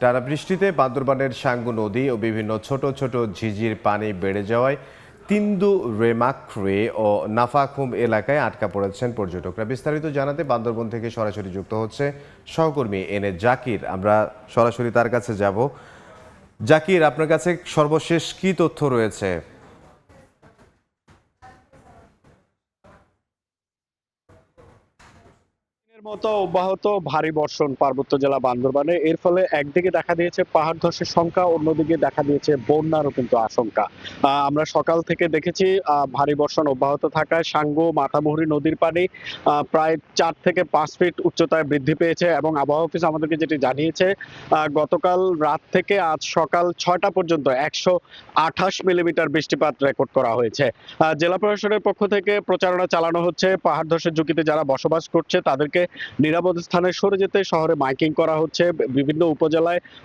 টানা বৃষ্টিতে বান্দরবানের সাঙ্গু নদী ও বিভিন্ন ছোট ছোট ঝিঝির পানি বেড়ে যাওয়ায় তিন্দু রেমাক্রে ও নাফাখুম এলাকায় আটকা পড়েছেন পর্যটকরা। বিস্তারিত জানাতে বান্দরবন থেকে সরাসরি যুক্ত হচ্ছে সহকর্মী এনে জাকির। আমরা সরাসরি তার কাছে যাব। জাকির, আপনার কাছে সর্বশেষ কি তথ্য রয়েছে? মতো অব্যাহত ভারী বর্ষণ পার্বত্য জেলা বান্দরবানে, এর ফলে একদিকে দেখা দিয়েছে পাহাড় ধসের সংখ্যা, অন্যদিকে দেখা দিয়েছে বন্যারও কিন্তু আশঙ্কা। আমরা সকাল থেকে দেখেছি ভারী বর্ষণ অব্যাহত থাকায় সাঙ্গু মাথামুহুরী নদীর পানি প্রায় 4 থেকে 5 ফিট উচ্চতায় বৃদ্ধি পেয়েছে এবং আবহাওয়া অফিস আমাদেরকে যেটি জানিয়েছে, গতকাল রাত থেকে আজ সকাল 6টা পর্যন্ত 128 মিলিমিটার বৃষ্টিপাত রেকর্ড করা হয়েছে। জেলা প্রশাসনের পক্ষ থেকে প্রচারণা চালানো হচ্ছে, পাহাড় ধসের ঝুঁকিতে যারা বসবাস করছে তাদেরকে নিরাপদ স্থানে সরে যেতে শহরে মাইকিং করা হচ্ছে। বিভিন্ন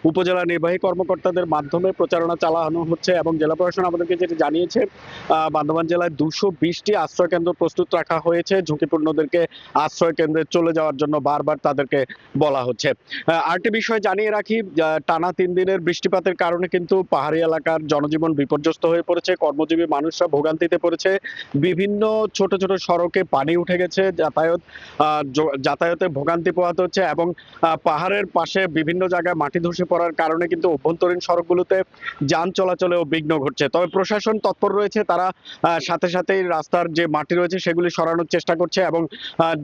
উপজেলা নির্বাহী কর্মকর্তাদের মাধ্যমে প্রচারণা চালানো হচ্ছে এবং জেলা প্রশাসন আমাদেরকে যেটি জানিয়েছে, বান্দরবান জেলায় 220টি আশ্রয় কেন্দ্র প্রস্তুত রাখা হয়েছে। ঝুঁকিপূর্ণদেরকে আশ্রয় কেন্দ্রে চলে যাওয়ার জন্য বারবার তাদেরকে বলা হচ্ছে। আরেকটি বিষয় জানিয়ে রাখি, টানা 3 দিনের বৃষ্টিপাতের কারণে কিন্তু পাহাড়ি এলাকার জনজীবন বিপর্যস্ত হয়ে পড়েছে, কর্মজীবী মানুষরা ভোগান্তিতে পড়েছে। বিভিন্ন ছোট ছোট সড়কে পানি উঠে গেছে, যাতায়াতে ভোগান্তি পোহাতে হচ্ছে এবং পাহাড়ের পাশে বিভিন্ন জায়গায় মাটি ধসে পড়ার কারণে কিন্তু অভ্যন্তরীণ সড়কগুলোতে যান চলাচলেও বিঘ্ন ঘটছে। তবে প্রশাসন তৎপর রয়েছে, তারা সাথে সাথেই রাস্তার যে মাটি রয়েছে সেগুলি সরানোর চেষ্টা করছে এবং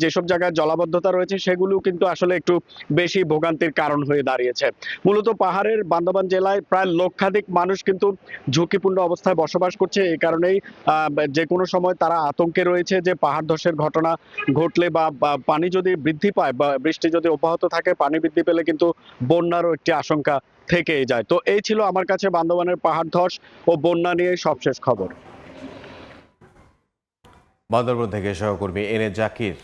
যেসব জায়গায় জলাবদ্ধতা রয়েছে সেগুলো কিন্তু আসলে একটু বেশি ভোগান্তির কারণ হয়ে দাঁড়িয়েছে। মূলত পাহাড়ের বান্দরবান জেলায় প্রায় লক্ষাধিক মানুষ কিন্তু ঝুঁকিপূর্ণ অবস্থায় বসবাস করছে। এই কারণেই যে কোনো সময় তারা আতঙ্কে রয়েছে যে পাহাড় ধসের ঘটনা ঘটলে বা পানি যদি বৃদ্ধি পায় বা বৃষ্টি যদি অব্যাহত থাকে, পানি বৃদ্ধি পেলে কিন্তু বন্যারও একটি আশঙ্কা থেকেই যায়। তো এই ছিল আমার কাছে বান্দরবানের পাহাড় ধস ও বন্যা নিয়ে সবশেষ খবর। বান্দরবন থেকে সহকর্মী এনে জাকির।